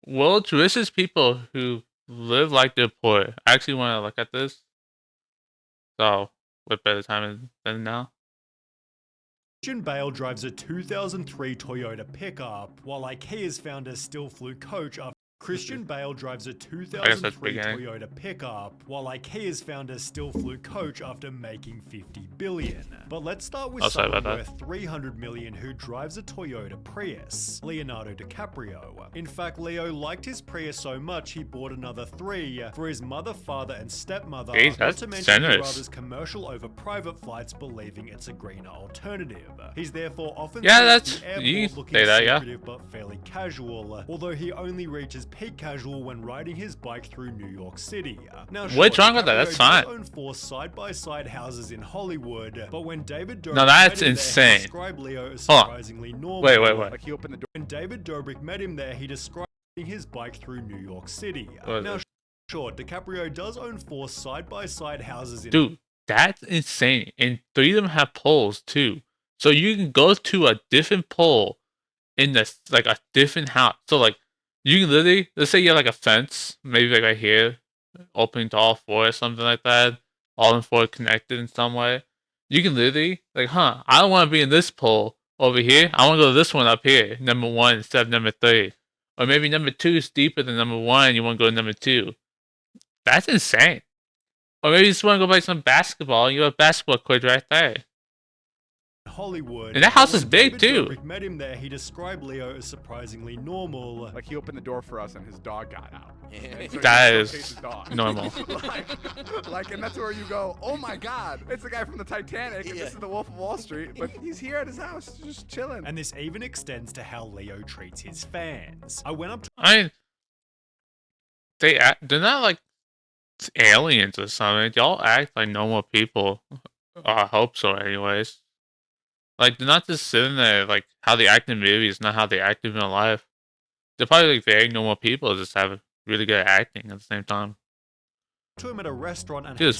world's richest people who live like they're poor. I actually want to look at this. So, what better time than now? Christian Bale drives a 2003 Toyota pickup, while IKEA's founder still flew coach after Christian Bale drives a I guess that's 2003 beginning. Toyota pickup, while IKEA's founder still flew coach after making 50 billion. But let's start with someone worth 300 million who drives a Toyota Prius, Leonardo DiCaprio. In fact, Leo liked his Prius so much he bought another 3 for his mother, father, and stepmother, not to mention his brother's commercial over private flights, believing it's a greener alternative. He's therefore often you looking secretive but fairly casual, although he only reaches peak casual when riding his bike through New York City. Now, what's wrong with that? That's fine. He owns 4 side-by-side houses in Hollywood, but when David Dobrik that's insane. described Leo as surprisingly normal. Wait. Like he opened the door. When David Dobrik met him there, he described his bike through New York City. Now, sure, DiCaprio does own 4 side-by-side houses in... Dude, that's insane. And 3 of them have poles, too. So you can go to a different pole in this, like, a different house. So, like, you can literally, let's say you have, like, a fence, maybe, like, right here, opening to all 4 or something like that. All in 4 connected in some way. You can literally, like, I don't want to be in this pole over here. I want to go to this one up here, number 1 instead of number 3. Or maybe number 2 is deeper than number 1, and you want to go to number 2. That's insane. Or maybe you just want to go play some basketball, and you have a basketball court right there. Hollywood. And that house is big too. Dobrik met him there, he described Leo as surprisingly normal. Like he opened the door for us and his dog got out. So that is normal. like, and that's where you go, oh my god, it's the guy from the Titanic, and this is the Wolf of Wall Street, but he's here at his house, just chilling. And this even extends to how Leo treats his fans. I went up to... they're not like aliens or something. Y'all act like normal people. I hope so anyways. Like, they're not just sitting there, like, how they act in movies, not how they act in real life. They're probably, like, very normal people, just have really good acting at the same time. To him at a restaurant and he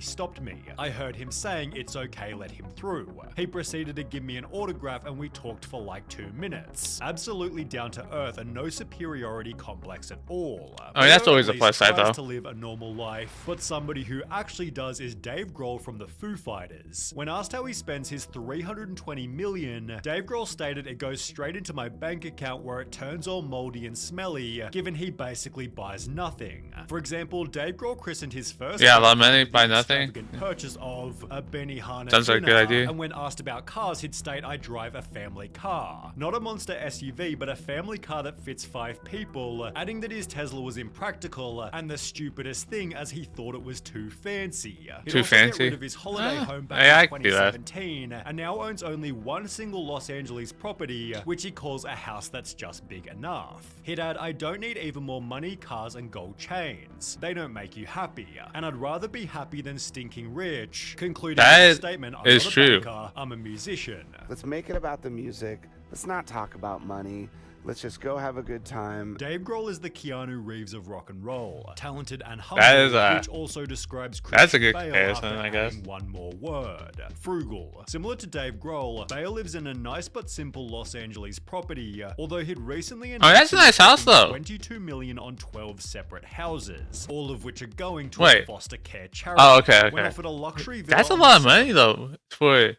stopped me. I heard him saying it's okay, let him through. He proceeded to give me an autograph and we talked for like 2 minutes. Absolutely down to earth and no superiority complex at all. I mean, that's always a plus side though. To live a normal life, but somebody who actually does is Dave Grohl from the Foo Fighters. When asked how he spends his 320 million, Dave Grohl stated it goes straight into my bank account where it turns all moldy and smelly, given he basically buys nothing. For example, Dave Grohl christened his first a lot of money buy nothing purchase of a Benihana sounds like a good idea. And when asked about cars, he'd state, I drive a family car. Not a monster SUV, but a family car that fits 5 people, adding that his Tesla was impractical and the stupidest thing as he thought it was too fancy. Too fancy? Get rid of his holiday home back in 2017 and now owns only 1 single Los Angeles property, which he calls a house that's just big enough. He'd add, I don't need even more money, cars, and gold chains. They don't make you happy. And I'd rather be happy than stinking rich. Concluding with a statement, I'm not a banker, I'm a musician. Let's make it about the music. Let's not talk about money. Let's just go have a good time. Dave Grohl is the Keanu Reeves of rock and roll, talented and humble, which also describes that's a good comparison, I guess. One more word, frugal. Similar to Dave Grohl, Bale lives in a nice but simple Los Angeles property, although he'd recently that's a nice house though. 22 million on 12 separate houses, all of which are going to a foster care charity. Oh, okay. When offered a luxury that's a lot of money though for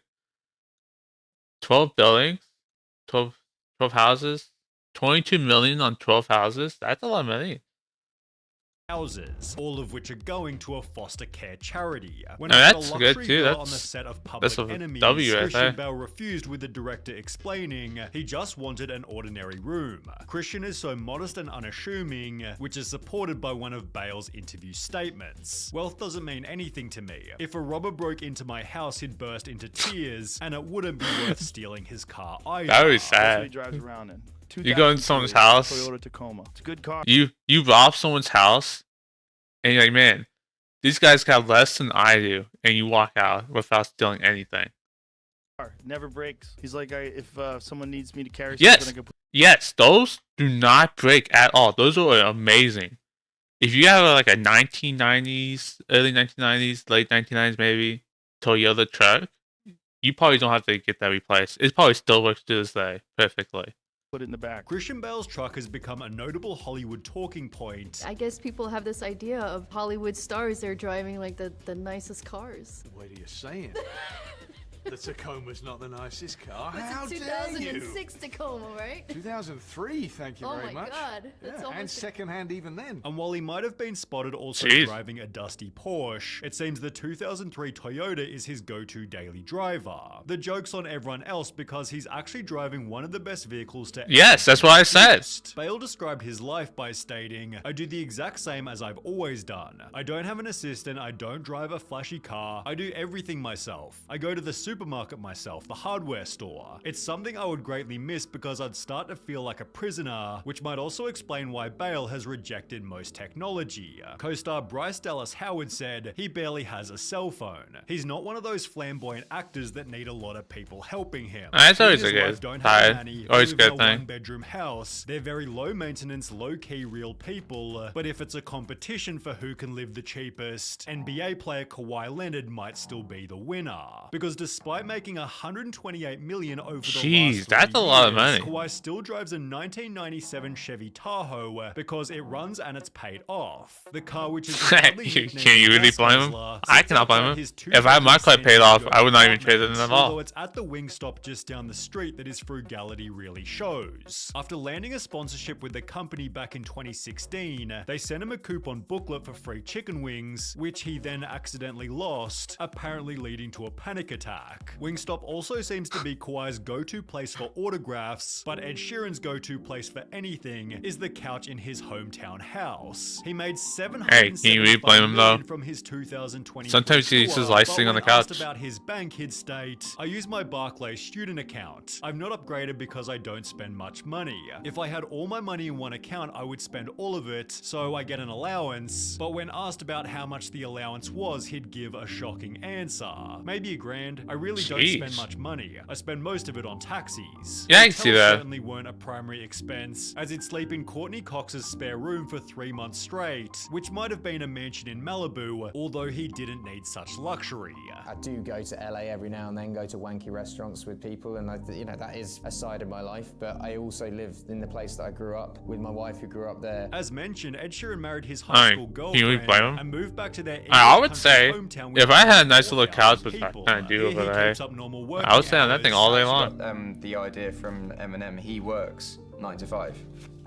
12 buildings, 12 houses. 22 million on 12 houses? That's a lot of money. Houses, all of which are going to a foster care charity. When that's good too. That's on the set of Public Enemies, Christian Bale refused, with the director explaining he just wanted an ordinary room. Christian is so modest and unassuming, which is supported by one of Bale's interview statements. Wealth doesn't mean anything to me. If a robber broke into my house, he'd burst into tears, and it wouldn't be worth stealing his car either. That would be sad. He drives around in. You go in someone's house. Toyota Tacoma. It's a good car. You rob someone's house, and you're like, man, these guys got less than I do, and you walk out without stealing anything. Never breaks. He's like, if someone needs me to carry something, I can yes, those do not break at all. Those are amazing. If you have like a 1990s, early 1990s, late 1990s maybe, Toyota truck, you probably don't have to get that replaced. It probably still works to this day perfectly. put it in the back. Christian Bale's truck has become a notable Hollywood talking point. I guess people have this idea of Hollywood stars, they're driving like the nicest cars. What are you saying? The Tacoma's not the nicest car. It's How a dare you? 2006 Tacoma, right? 2003, thank you Oh very my much. God, that's Yeah, and almost- second-hand even then. And while he might have been spotted also Jeez. driving a dusty Porsche, it seems the 2003 Toyota is his go-to daily driver. The joke's on everyone else because he's actually driving one of the best vehicles to Yes, that's what I said. Bale described his life by stating, "I do the exact same as I've always done. I don't have an assistant, I don't drive a flashy car, I do everything myself. I go to the supermarket myself, the hardware store. It's something I would greatly miss because I'd start to feel like a prisoner, which might also explain why Bale has rejected most technology." Co-star Bryce Dallas Howard said, "He barely has a cell phone. He's not one of those flamboyant actors that need a lot of people helping him. That's He and always his a good wife don't have a side. nanny, they Always live in good a thing. one-bedroom house. They're very low maintenance, low-key real people, but if it's a competition for who can live the cheapest, NBA player Kawhi Leonard might still be the winner. Because despite making $128 million over the Jeez, last that's 3 a lot of years, money. Kawhi still drives a 1997 Chevy Tahoe because it runs and it's paid off. The car, which is proudly nicknamed Can you really Gas blame him? Guzzler, I sits cannot blame outside him. his If I had my car 200 paid off, San I would not even Diego trade it in at apartment, all. although it's at the Wingstop just down the street that his frugality really shows. After landing a sponsorship with the company back in 2016, they sent him a coupon booklet for free chicken wings, which he then accidentally lost, apparently leading to a panic attack. Wingstop also seems to be Kawhi's go-to place for autographs, but Ed Sheeran's go-to place for anything is the couch in his hometown house. He made Hey, can you really blame him, though? from his 2020 Sometimes he uses tour, light but sitting on the when asked couch. about his bank, he'd state, "I use my Barclays student account. I've not upgraded because I don't spend much money. If I had all my money in one account, I would spend all of it, so I get an allowance." But when asked about how much the allowance was, he'd give a shocking answer. "Maybe $1,000. I really don't spend Jeez. much money. I spend most of it on taxis." Yeah, I can see Hotels that. certainly weren't a primary expense, as he'd sleep in Courtney Cox's spare room for 3 months straight, which might have been a mansion in Malibu, although he didn't need such luxury. I do go to LA every now and then, go to wanky restaurants with people, and that is a side of my life. But I also live in the place that I grew up with my wife, who grew up there. As mentioned, Ed Sheeran married his high Alright, school can you girlfriend blame him? and moved back to their I would English say, country hometown with if I had a nice 4,000 little couch, which I people. kinda do Here over he there, keeps up normal I working would say on that thing hours. all day Actually long. got, the idea from Eminem. He works 9 to 5,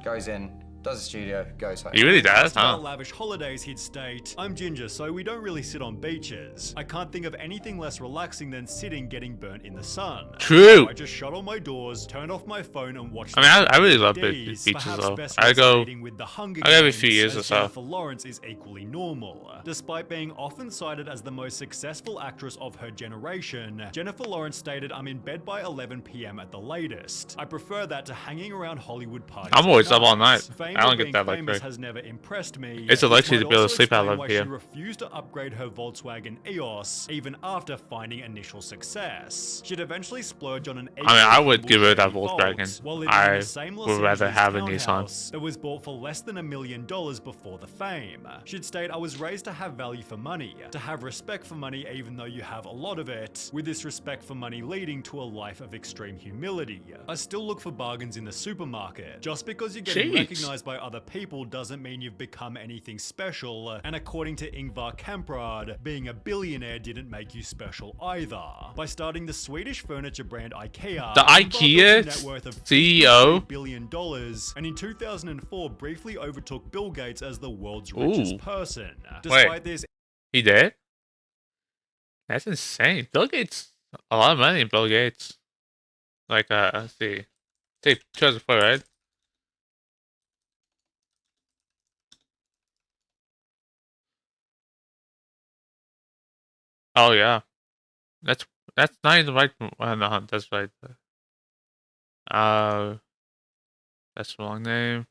goes in, does the studio, goes home. He really does, Asked about huh? lavish holidays, he'd state, "I'm ginger, so we don't really sit on beaches. I can't think of anything less relaxing than sitting getting burnt in the sun. True. So I just shut all my doors, turned off my phone, and watched I mean, I really love DVDs. beaches Perhaps though. best I go resonating with the Hunger every Games, few years as or so. Jennifer Lawrence is equally normal. Despite being often cited as the most successful actress of her generation, Jennifer Lawrence stated, "I'm in bed by 11 p.m. at the latest. I prefer that to hanging around Hollywood parties. I'm always up all night. Fame I don't of get being that famous luxury. has never impressed me. It's a which luxury to might be able to also sleep at explain 11 why p.m. She refused to upgrade her Volkswagen EOS even after finding initial success. She'd eventually splurge on an I would give her that Chevy Volt, Volkswagen. while living in I the same Los would rather Angeles have a Nissan. townhouse that was bought for less than $1 million before the fame. She'd state, "I was raised to have value for money, to have respect for money even though you have a lot of it, with this respect for money leading to a life of extreme humility. I still look for bargains in the supermarket. Just because you're getting Jeez. recognized by other people doesn't mean you've become anything special, and according to Ingvar Kamprad, being a billionaire didn't make you special either. By starting the Swedish furniture brand IKEA, The Ingvar built a IKEA net worth of CEO? $53 billion, and in 2004 briefly overtook Bill Gates as the world's richest Ooh. person. Wait. Despite this, He did? That's insane. Bill Gates, a lot of money in Bill Gates. Like, let's see. Take 2004, right? Oh, yeah. That's not even the right. No, that's right. Uh, that's the wrong name.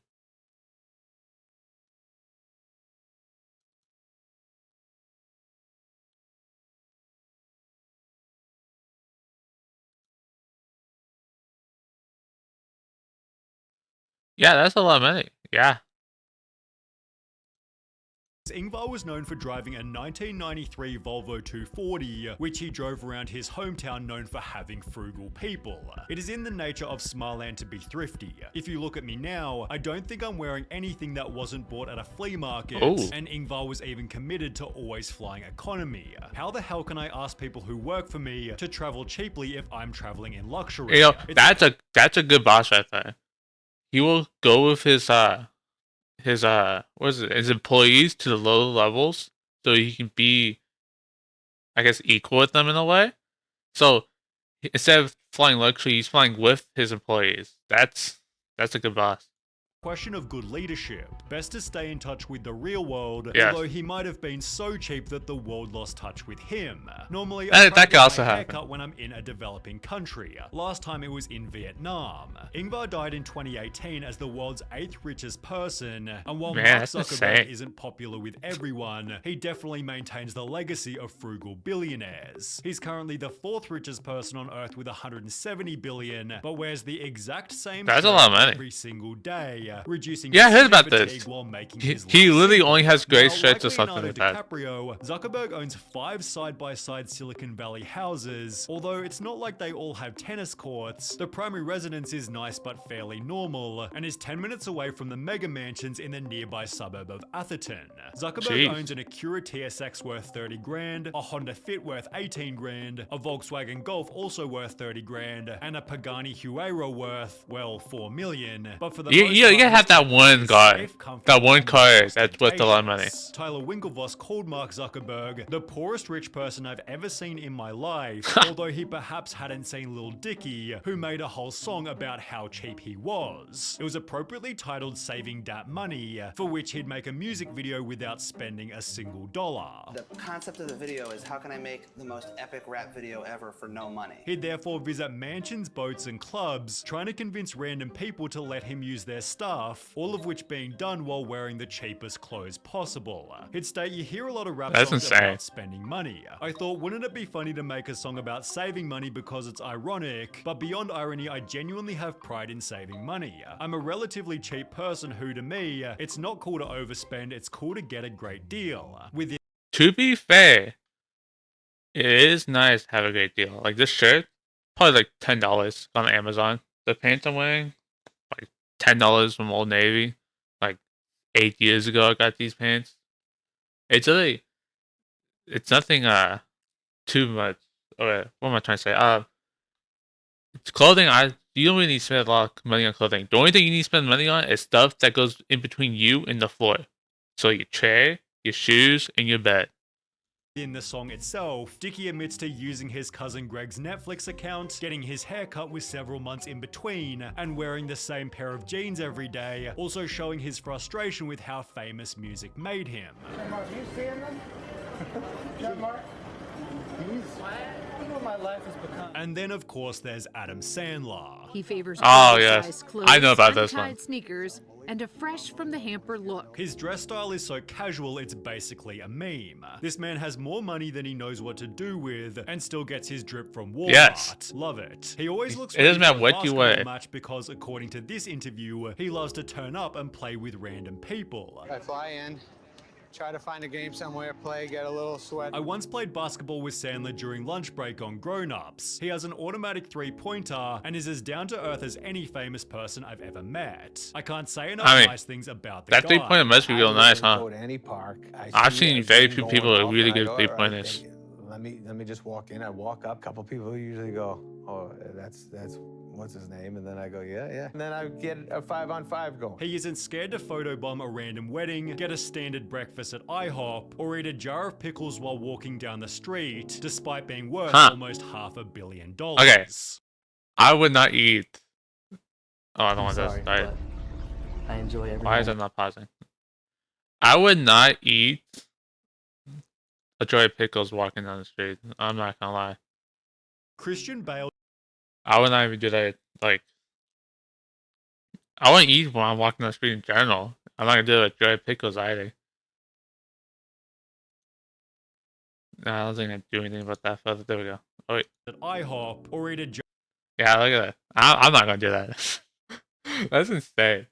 Yeah, that's a lot of money. Yeah. Ingvar was known for driving a 1993 Volvo 240, which he drove around his hometown known for having frugal people. It is in the nature of Smiland to be thrifty. If you look at me now, I don't think I'm wearing anything that wasn't bought at a flea market, and Ingvar was even committed to always flying economy. How the hell can I ask people who work for me to travel cheaply if I'm traveling in luxury? You know, that's a good boss right there. He will go with his his employees to the low levels so he can be, I guess, equal with them in a way. So instead of flying luxury, he's flying with his employees. That's a good boss. Question of good leadership. Best to stay in touch with the real world, yes. Although he might have been so cheap that the world lost touch with him. Normally, I that could also happen when I'm in a developing country. Last time it was in Vietnam. Ingvar died in 2018 as the world's 8th richest person, and while Mark Zuckerberg isn't popular with everyone, he definitely maintains the legacy of frugal billionaires. He's currently the 4th richest person on Earth with 170 billion, but wears the exact same shirt a lot of money every single day. Reducing I heard about this. While making he literally only has gray shirts or something like that. DiCaprio, Zuckerberg owns 5 side-by-side Silicon Valley houses. Although it's not like they all have tennis courts, the primary residence is nice but fairly normal, and is 10 minutes away from the mega mansions in the nearby suburb of Atherton. Zuckerberg owns an Acura TSX worth 30 grand, a Honda Fit worth 18 grand, a Volkswagen Golf also worth 30 grand, and a Pagani Huayra worth, well, 4 million. But for the you gotta have that one guy. That one car that's worth a lot of money. Tyler Winklevoss called Mark Zuckerberg the poorest rich person I've ever seen in my life, although he perhaps hadn't seen Lil Dicky, who made a whole song about how cheap he was. It was appropriately titled Saving Dat Money, for which he'd make a music video without spending a single dollar. The concept of the video is how can I make the most epic rap video ever for no money? He'd therefore visit mansions, boats, and clubs, trying to convince random people to let him use their stuff, all of which being done while wearing the cheapest clothes possible. He'd state you hear a lot of rap songs about spending money. I thought, wouldn't it be funny to make a song about saving money because it's ironic, but beyond irony, I genuinely have pride in saving money. I'm a relatively cheap person who, to me, it's not cool to overspend, it's cool to get a great deal. To be fair, it is nice to have a great deal. Like this shirt, probably like $10 on Amazon. The pants I'm wearing, like $10 from Old Navy. Like 8 years ago, I got these pants. It's really, it's nothing too much. Okay, what am I trying to say? It's clothing. You don't really need to spend a lot of money on clothing. The only thing you need to spend money on is stuff that goes in between you and the floor. So your chair, your shoes, and your bed. In the song itself, Dicky admits to using his cousin Greg's Netflix account, getting his hair cut with several months in between, and wearing the same pair of jeans every day, also showing his frustration with how famous music made him. Mark, you seeing them? Yeah, Mark? My life has become. And then, of course, there's Adam Sandler. He favors yes, clothes, I know about this one. untied sneakers, and a fresh from the hamper look. His dress style is so casual, it's basically a meme. This man has more money than he knows what to do with, and still gets his drip from Walmart. Yes. Love it. He always looks it doesn't matter what you wear. Match because, according to this interview, he loves to turn up and play with random people. I fly in, try to find a game somewhere, play, get a little sweat. I once played basketball with Sandler during lunch break on Grown Ups. He has an automatic three-pointer and is as down-to-earth as any famous person I've ever met. I can't say enough nice things about the guy. That three-pointer must be real nice, huh? Go to any park. I've seen very few people with really good three-pointers. Let me just walk in. I walk up. A couple people usually go, "Oh, that's what's his name?" And then I go, "Yeah." And then I get a 5-on-5 going. He isn't scared to photobomb a random wedding, get a standard breakfast at IHOP, or eat a jar of pickles while walking down the street, despite being worth almost $500 million. Okay, I would not eat. Oh, I don't want this. I enjoy everything. Why is it not pausing? I would not eat a jar of pickles walking down the street. I'm not gonna lie. Christian Bale. I would not even do that. Like, I wouldn't eat when I'm walking down the street in general. I'm not gonna do it with jar of pickles either. Nah, I don't think I do anything about that further. There we go. Oh wait. At IHOP or eat a jar. Yeah, look at that. I'm not gonna do that. That's insane.